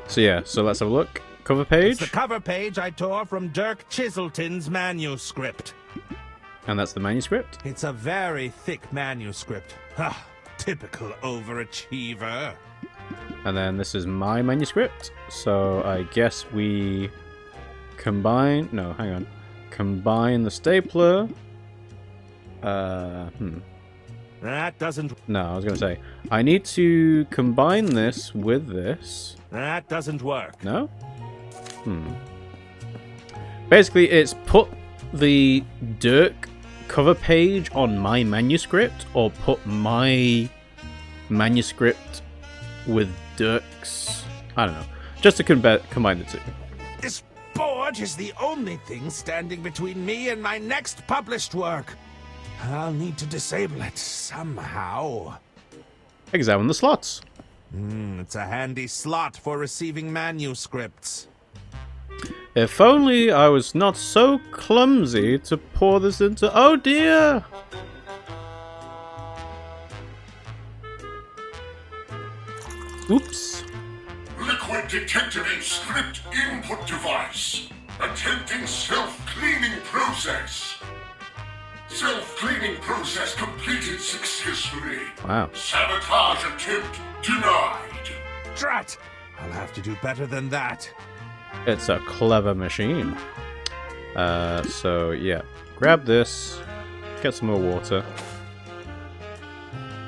So yeah, so let's have a look. Cover page. It's the cover page I tore from Dirk Chiselton's manuscript. And that's the manuscript. It's a very thick manuscript. Ah, typical overachiever. And then this is my manuscript. So I guess we combine... No, hang on. Combine the stapler. That doesn't... No, I was going to say. I need to combine this with this. That doesn't work. No? Basically, it's put the Dirk cover page on my manuscript, or put my manuscript with Dirk's... I don't know. Just to combine the two. This board is the only thing standing between me and my next published work. I'll need to disable it somehow. Examine the slots. It's a handy slot for receiving manuscripts. If only I was not so clumsy to pour this into... Oh dear! Oops. Liquid detecting script input device. Attempting self-cleaning process. Self-cleaning process completed successfully. Wow. Sabotage attempt denied. Drat! I'll have to do better than that. It's a clever machine. So yeah. Grab this. Get some more water.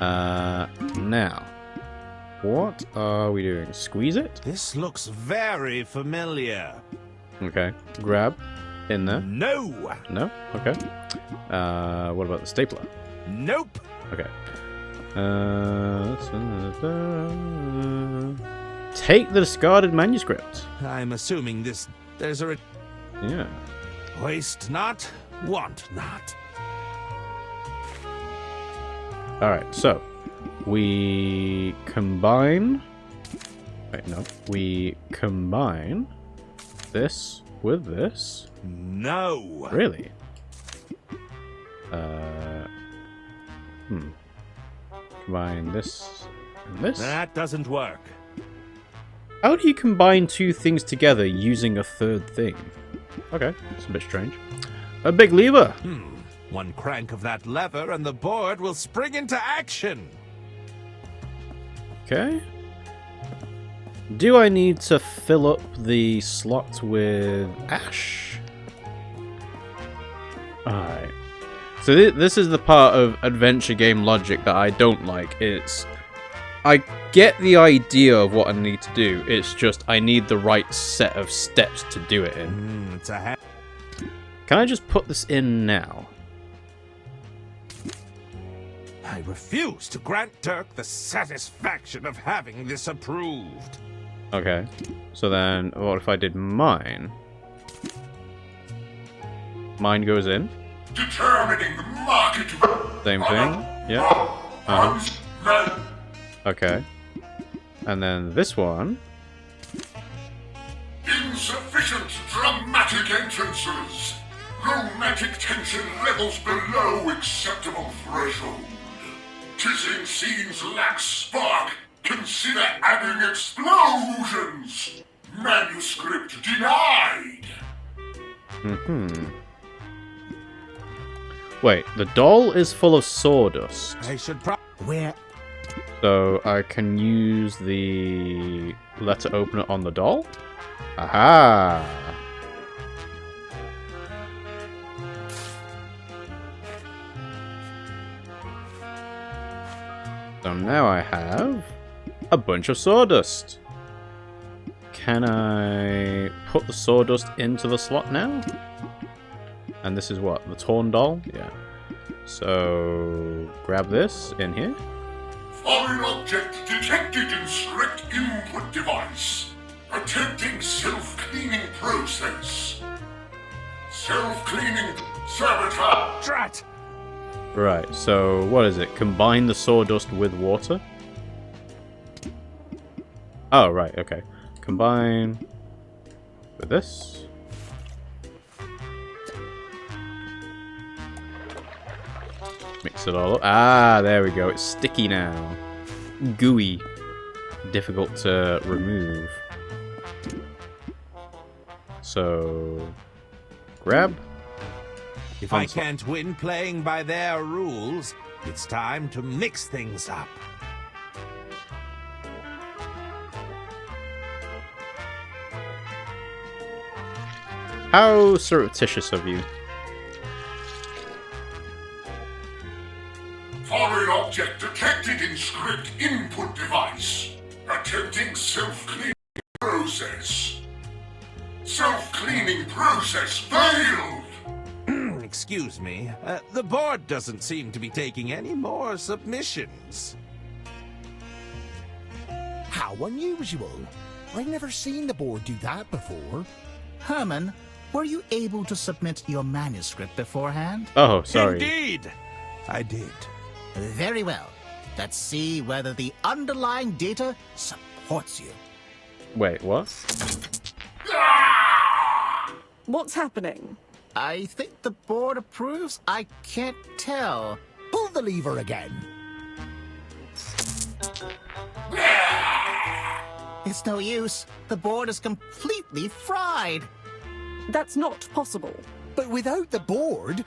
Now. What are we doing? Squeeze it? This looks very familiar. Okay. Grab. In there. No! No? Okay. What about the stapler? Nope! Okay. Take the discarded manuscript. I'm assuming there's a... Yeah. Waste not, want not. Alright, so we combine... Wait, no. We combine this with this. No! Really? Combine this and this? That doesn't work. How do you combine two things together using a third thing? Okay, it's a bit strange. A big lever! One crank of that lever and the board will spring into action. Okay. Do I need to fill up the slot with ash? Alright. So this is the part of adventure game logic that I don't like. I get the idea of what I need to do. It's just I need the right set of steps to do it in. Can I just put this in now? I refuse to grant Dirk the satisfaction of having this approved. Okay. So then, what if I did mine? Mine goes in. Determining the market. Same thing. Yep. Okay. And then this one. Insufficient dramatic entrances. Romantic tension levels below acceptable threshold. Kissing scenes lack spark. Consider adding explosions. Manuscript denied. Wait, the doll is full of sawdust. I should Where? So I can use the letter opener on the doll? Aha! So now I have a bunch of sawdust. Can I put the sawdust into the slot now? And this is what? The torn doll? Yeah. So grab this in here. Foreign object detected in script input device. Attempting self-cleaning process. Self-cleaning sabotage. Drat! Right, so what is it? Combine the sawdust with water? Oh, right, okay. Combine with this. Mix it all up. Ah, there we go. It's sticky now. Gooey. Difficult to remove. So, grab. If I can't win playing by their rules, it's time to mix things up. How surreptitious of you. Foreign object detected in script input device. Attempting self-cleaning process. Self-cleaning process failed! Excuse me, the board doesn't seem to be taking any more submissions. How unusual. I've never seen the board do that before. Herman, were you able to submit your manuscript beforehand? Oh, sorry. Indeed, I did. Very well. Let's see whether the underlying data supports you. Wait, what? What's happening? I think the board approves. I can't tell. Pull the lever again. It's no use. The board is completely fried. That's not possible. But without the board,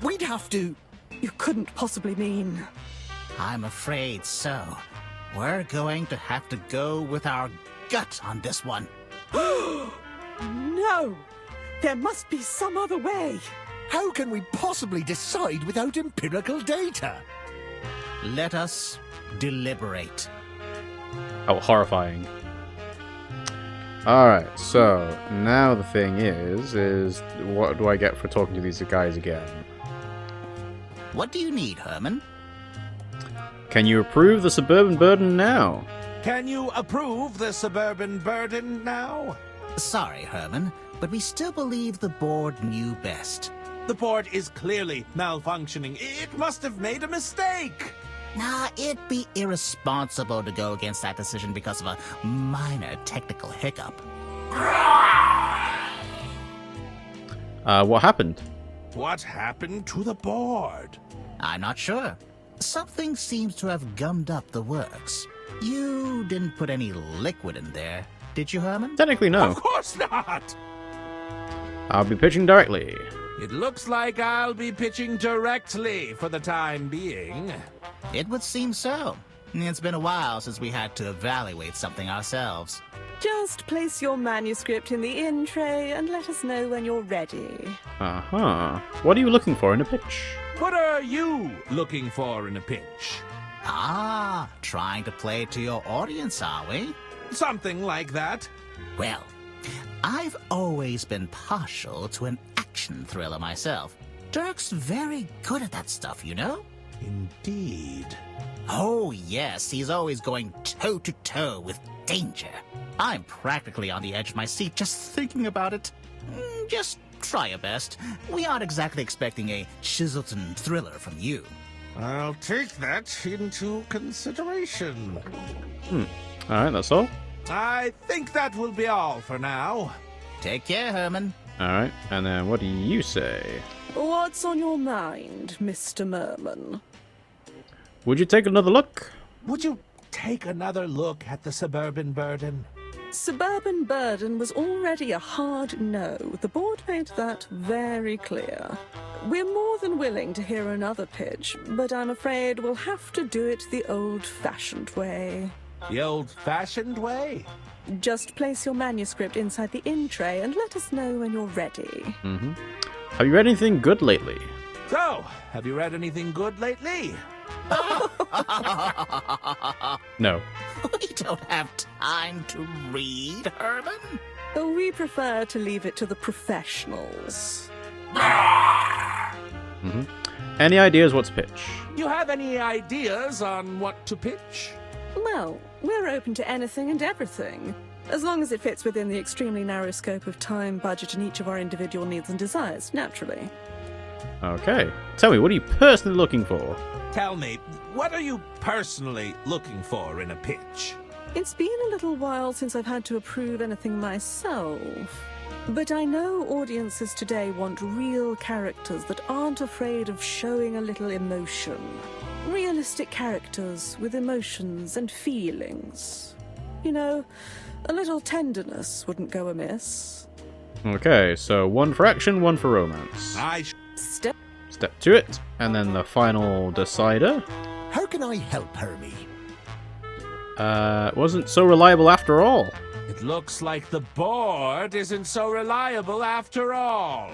we'd have to... You couldn't possibly mean... I'm afraid so. We're going to have to go with our gut on this one. No! There must be some other way. How can we possibly decide without empirical data? Let us deliberate. Oh, horrifying. Alright, so now the thing is what do I get for talking to these guys again? What do you need, Herman? Can you approve the suburban burden now? Can you approve the suburban burden now? Sorry, Herman, but we still believe the board knew best. The board is clearly malfunctioning. It must have made a mistake. Nah, it'd be irresponsible to go against that decision because of a minor technical hiccup. What happened? What happened to the board? I'm not sure. Something seems to have gummed up the works. You didn't put any liquid in there, did you, Herman? Technically, no. Of course not! I'll be pitching directly. It looks like I'll be pitching directly for the time being. It would seem so. It's been a while since we had to evaluate something ourselves. Just place your manuscript in the in tray and let us know when you're ready. Uh-huh. What are you looking for in a pitch? What are you looking for in a pitch? Ah, trying to play to your audience, are we? Something like that. Well, I've always been partial to an action thriller myself. Dirk's very good at that stuff, you know? Indeed. Oh, yes, he's always going toe-to-toe with danger. I'm practically on the edge of my seat just thinking about it. Just try your best. We aren't exactly expecting a Chiselton thriller from you. I'll take that into consideration. Alright, that's all? I think that will be all for now. Take care, Herman. Alright, and then what do you say? What's on your mind, Mr. Merman? Would you take another look? Would you take another look at the suburban burden? Suburban burden was already a hard no. The board made that very clear. We're more than willing to hear another pitch, but I'm afraid we'll have to do it the old-fashioned way. The old-fashioned way? Just place your manuscript inside the in tray and let us know when you're ready. Have you read anything good lately? So, have you read anything good lately? No. We don't have time to read, Herman. We prefer to leave it to the professionals. Any ideas what to pitch? You have any ideas on what to pitch? Well, we're open to anything and everything, as long as it fits within the extremely narrow scope of time, budget, and each of our individual needs and desires, naturally. Okay. Tell me, what are you personally looking for? Tell me, what are you personally looking for in a pitch? It's been a little while since I've had to approve anything myself. But I know audiences today want real characters that aren't afraid of showing a little emotion. Realistic characters with emotions and feelings. You know, a little tenderness wouldn't go amiss. Okay, so one for action, one for romance. Step. Step to it, and then the final decider. How can I help, Hermie? Wasn't so reliable after all. It looks like the board isn't so reliable after all.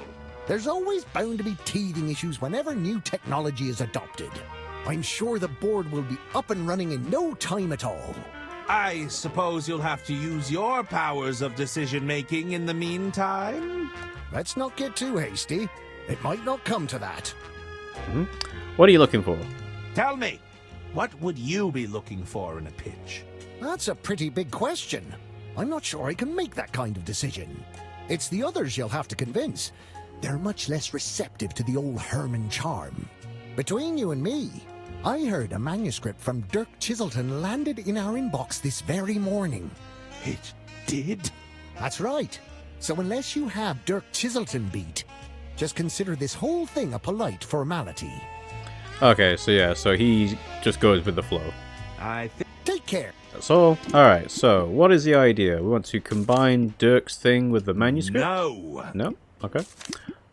There's always bound to be teething issues whenever new technology is adopted. I'm sure the board will be up and running in no time at all. I suppose you'll have to use your powers of decision-making in the meantime? Let's not get too hasty. It might not come to that. What are you looking for? Tell me, what would you be looking for in a pitch? That's a pretty big question. I'm not sure I can make that kind of decision. It's the others you'll have to convince. They're much less receptive to the old Herman charm. Between you and me, I heard a manuscript from Dirk Chiselton landed in our inbox this very morning. It did? That's right. So unless you have Dirk Chiselton beat, just consider this whole thing a polite formality. Okay, so yeah, so he just goes with the flow. Take care. That's all. Alright, so what is the idea? We want to combine Dirk's thing with the manuscript? No. No? Okay.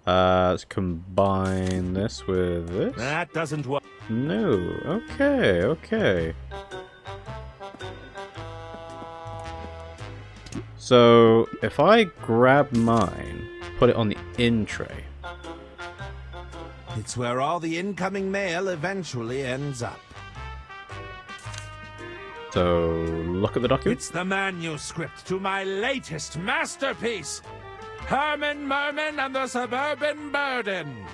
Let's combine this with this. That doesn't work. No. Okay, okay. So, if I grab mine, put it on the in tray. It's where all the incoming mail eventually ends up. So, look at the document. It's the manuscript to my latest masterpiece, Herman Merman and the Suburban Burden.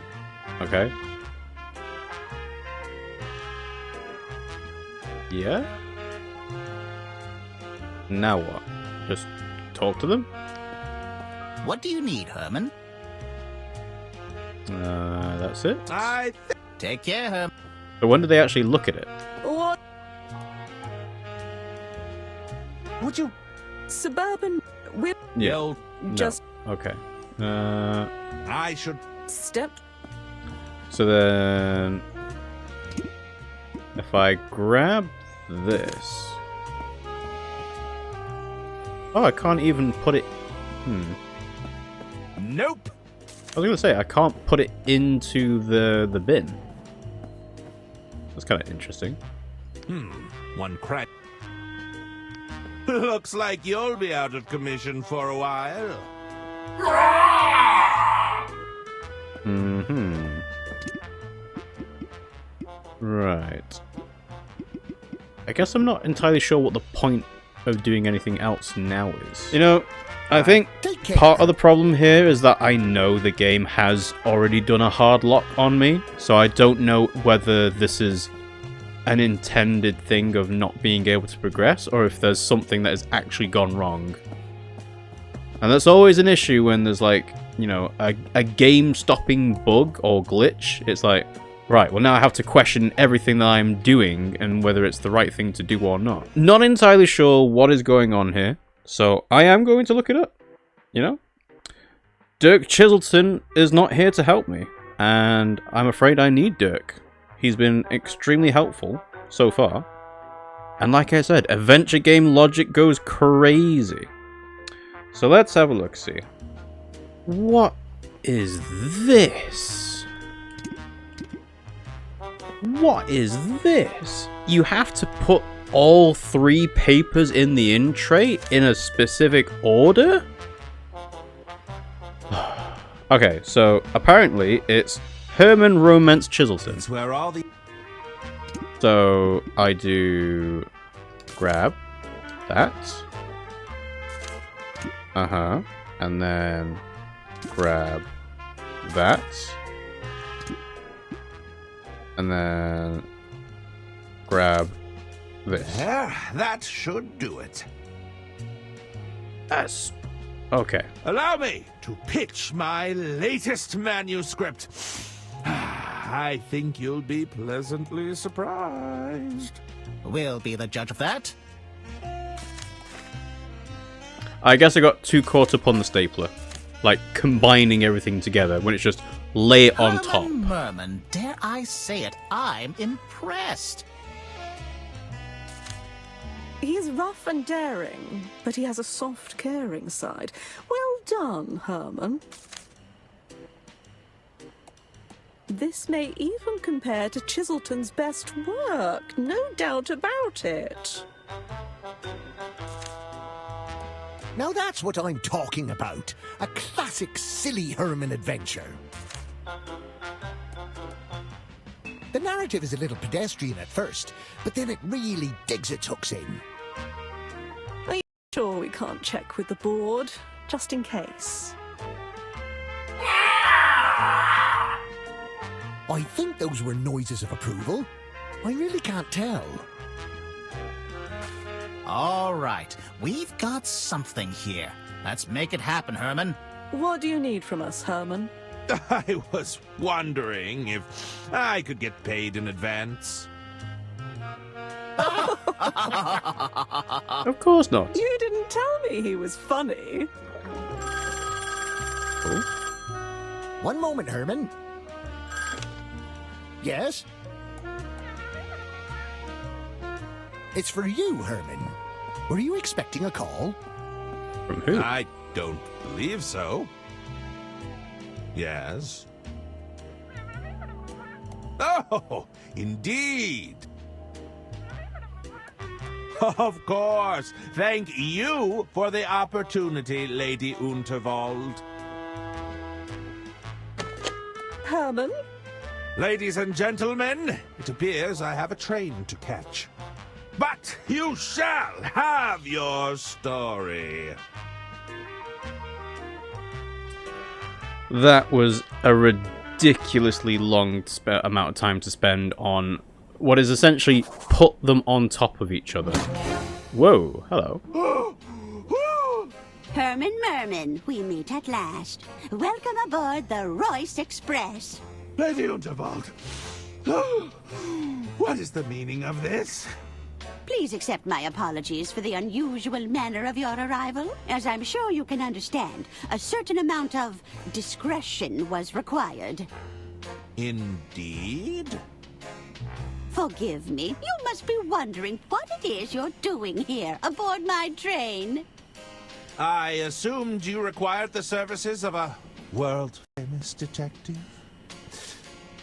Okay. Yeah? Now what? Just talk to them? What do you need, Herman? That's it? Take care, Herman. But when do they actually look at it? What? Would you? Suburban. We're Yeah. just No. Okay. I should. step. So then... If I grab this... Oh, I can't even put it... Nope. I was gonna say, I can't put it into the bin. That's kind of interesting. One crack. Looks like you'll be out of commission for a while. Right. I guess I'm not entirely sure what the point of doing anything else now is. You know, I think part of the problem here is that I know the game has already done a hard lock on me, so I don't know whether this is an intended thing of not being able to progress, or if there's something that has actually gone wrong. And that's always an issue when there's, like, you know, a game-stopping bug or glitch. It's like, right, well now I have to question everything that I'm doing and whether it's the right thing to do or not. Not entirely sure what is going on here, so I am going to look it up, you know? Dirk Chiselton is not here to help me, and I'm afraid I need Dirk. He's been extremely helpful so far. And like I said, adventure game logic goes crazy. So let's have a look, see. What is this? What is this? You have to put all 3 papers in the in tray in a specific order? Okay, so apparently it's Herman Romance Chiselton. It's where all the. So I do grab that. And then grab that. And then grab this. There, that should do it. That's okay. Allow me to pitch my latest manuscript. I think you'll be pleasantly surprised. We'll be the judge of that. I guess I got too caught up on the stapler. Like, combining everything together when it's just lay it on top. Herman Merman, dare I say it, I'm impressed. He's rough and daring, but he has a soft, caring side. Well, done, Herman. This may even compare to Chiselton's best work, no doubt about it. Now that's what I'm talking about. A classic silly Herman adventure. The narrative is a little pedestrian at first, but then it really digs its hooks in. Are you sure we can't check with the board, just in case? I think those were noises of approval. I really can't tell. All right, we've got something here. Let's make it happen, Herman. What do you need from us, Herman? I was wondering if I could get paid in advance. Of course not. You didn't tell me he was funny. Oh. One moment, Herman. Yes? It's for you, Herman. Were you expecting a call? From who? I don't believe so. Yes. Oh, indeed. Of course. Thank you for the opportunity, Lady Unterwald. Herman? Ladies and gentlemen, it appears I have a train to catch. But you shall have your story. That was a ridiculously long amount of time to spend on what is essentially put them on top of each other. Whoa, hello. Herman Merman, we meet at last. Welcome aboard the Royce Express. Lady Unterwald, what is the meaning of this? Please accept my apologies for the unusual manner of your arrival. As I'm sure you can understand, a certain amount of discretion was required. Indeed? Forgive me, you must be wondering what it is you're doing here aboard my train. I assumed you required the services of a world-famous detective.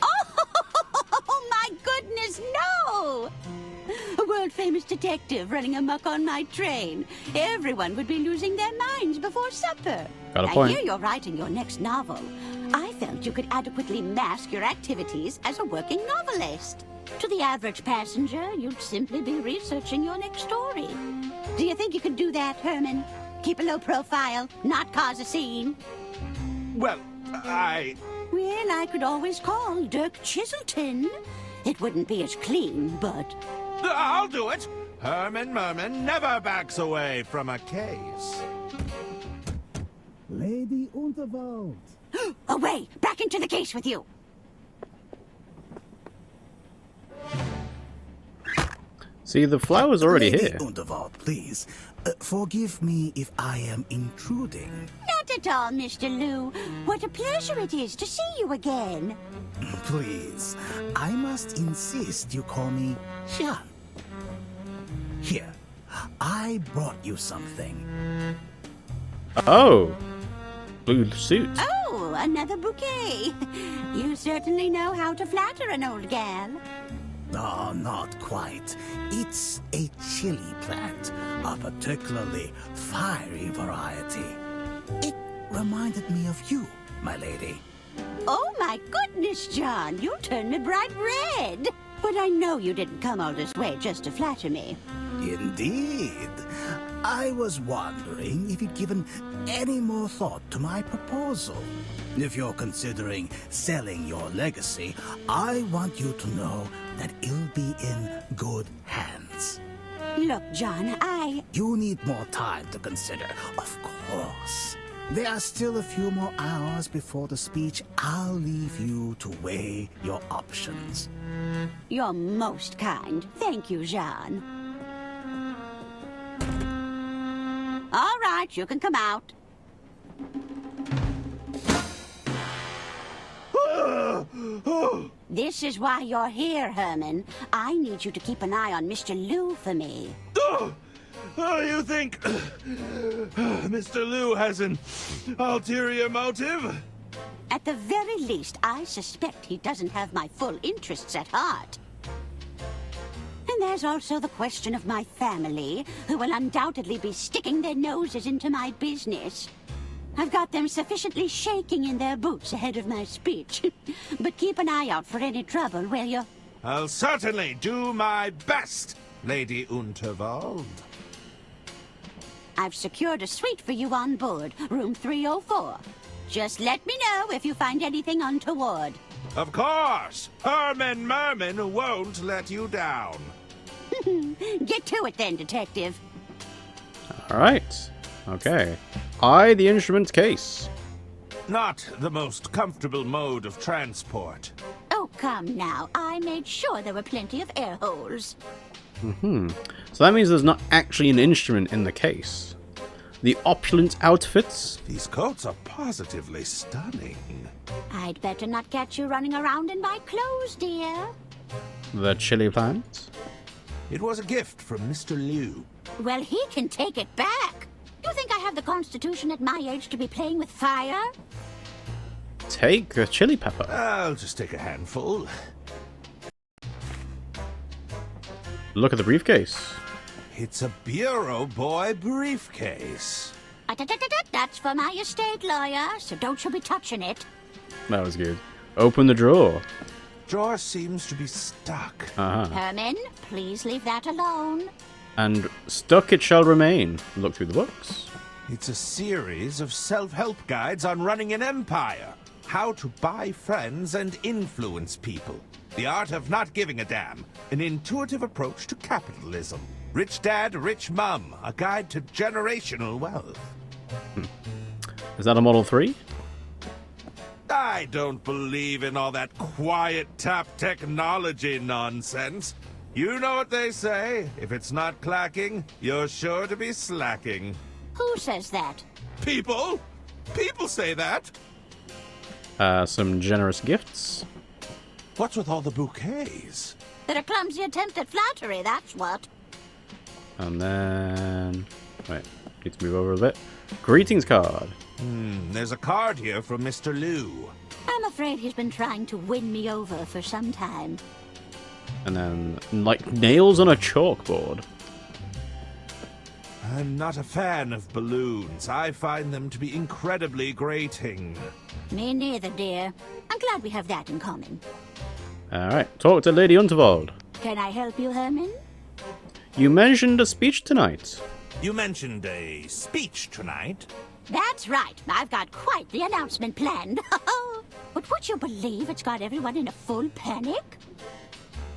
Oh, my goodness, no! A world-famous detective running amok on my train. Everyone would be losing their minds before supper. Got a I point. hear you're writing your next novel. I felt you could adequately mask your activities as a working novelist. To the average passenger, you'd simply be researching your next story. Do you think you could do that, Herman? Keep a low profile, not cause a scene? Well, Well, I could always call Dirk Chiselton. It wouldn't be as clean, but... I'll do it! Herman Merman never backs away from a case. Lady Unterwald. Away! Back into the case with you! See, the flower's already Lady here. Unterwald, please. Forgive me if I am intruding. Not at all, Mr. Lou. What a pleasure it is to see you again. Please, I must insist you call me Jean. Here, I brought you something. Oh, blue suit. Oh, another bouquet. You certainly know how to flatter an old gal. Oh, not quite. It's a chili plant, a particularly fiery variety. It reminded me of you, my lady. Oh, my goodness, John. You turned me bright red. But I know you didn't come all this way just to flatter me. Indeed. I was wondering if you'd given any more thought to my proposal. If you're considering selling your legacy, I want you to know that it'll be in good hands. Look, John, You need more time to consider, of course. There are still a few more hours before the speech. I'll leave you to weigh your options. You're most kind. Thank you, Jean. All right, you can come out. This is why you're here, Herman. I need you to keep an eye on Mr. Lou for me. Oh, you think Mr. Liu has an ulterior motive? At the very least, I suspect he doesn't have my full interests at heart. And there's also the question of my family, who will undoubtedly be sticking their noses into my business. I've got them sufficiently shaking in their boots ahead of my speech. But keep an eye out for any trouble, will you? I'll certainly do my best, Lady Unterwald. I've secured a suite for you on board, room 304. Just let me know if you find anything untoward. Of course! Herman Merman won't let you down. Get to it then, Detective. Alright. Okay. I, the instrument case. Not the most comfortable mode of transport. Oh, come now. I made sure there were plenty of air holes. So that means there's not actually an instrument in the case. The opulent outfits. These coats are positively stunning. I'd better not catch you running around in my clothes, dear. The chili plant. It was a gift from Mr. Liu. Well, he can take it back. You think I have the constitution at my age to be playing with fire? Take a chili pepper. I'll just take a handful. Look at the briefcase. It's a Bureau Boy briefcase. That's for my estate lawyer, so don't you be touching it. That was good. Open the drawer. Drawer seems to be stuck. Herman, please leave that alone. And stuck it shall remain. Look through the books. It's a series of self-help guides on running an empire. How to buy friends and influence people. The art of not giving a damn. An intuitive approach to capitalism. Rich Dad, Rich Mum. A guide to generational wealth. Is that a Model 3? I don't believe in all that quiet tap technology nonsense. You know what they say. If it's not clacking, you're sure to be slacking. Who says that? People? People say that. Some generous gifts. What's with all the bouquets? They're a clumsy attempt at flattery, that's what. And then... Wait, need to move over a bit. Greetings card. There's a card here from Mr. Liu. I'm afraid he's been trying to win me over for some time. And then, like, nails on a chalkboard. I'm not a fan of balloons. I find them to be incredibly grating. Me neither, dear. I'm glad we have that in common. Alright, talk to Lady Unterwald. Can I help you, Herman? You mentioned a speech tonight. You mentioned a speech tonight. That's right. I've got quite the announcement planned. But would you believe it's got everyone in a full panic?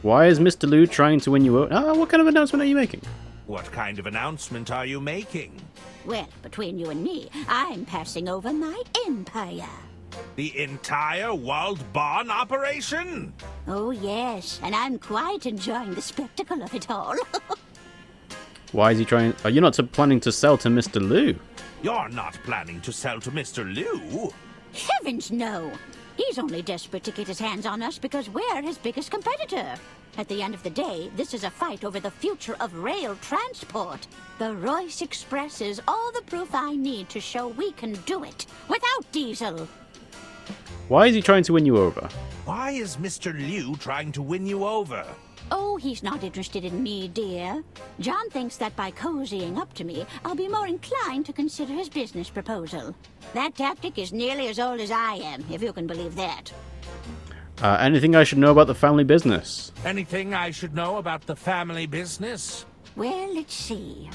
Why is Mr. Liu trying to win you over? What kind of announcement are you making? What kind of announcement are you making? Well, between you and me, I'm passing over my empire. The entire World Bond operation? Oh, yes, and I'm quite enjoying the spectacle of it all. Why is he trying... Are you not planning to sell to Mr. Liu? You're not planning to sell to Mr. Liu? Heavens, no! He's only desperate to get his hands on us because we're his biggest competitor. At the end of the day, this is a fight over the future of rail transport. The Royce Express is all the proof I need to show we can do it without diesel. Why is he trying to win you over? Why is Mr. Liu trying to win you over? Oh, he's not interested in me, dear. John thinks that by cozying up to me, I'll be more inclined to consider his business proposal. That tactic is nearly as old as I am, if you can believe that. Anything I should know about the family business? Anything I should know about the family business? Well, let's see.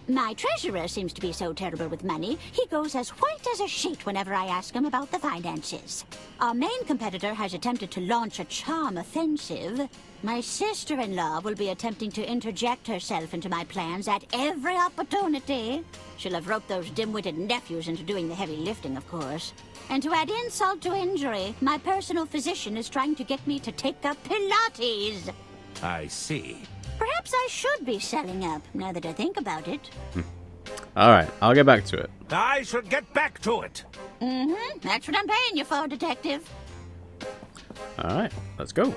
My treasurer seems to be so terrible with money, he goes as white as a sheet whenever I ask him about the finances. Our main competitor has attempted to launch a charm offensive. My sister-in-law will be attempting to interject herself into my plans at every opportunity. She'll have roped those dim-witted nephews into doing the heavy lifting, of course. And to add insult to injury, my personal physician is trying to get me to take up Pilates. I see. Perhaps I should be selling up, now that I think about it. Alright, I'll get back to it. I should get back to it. That's what I'm paying you for, Detective. Alright, let's go.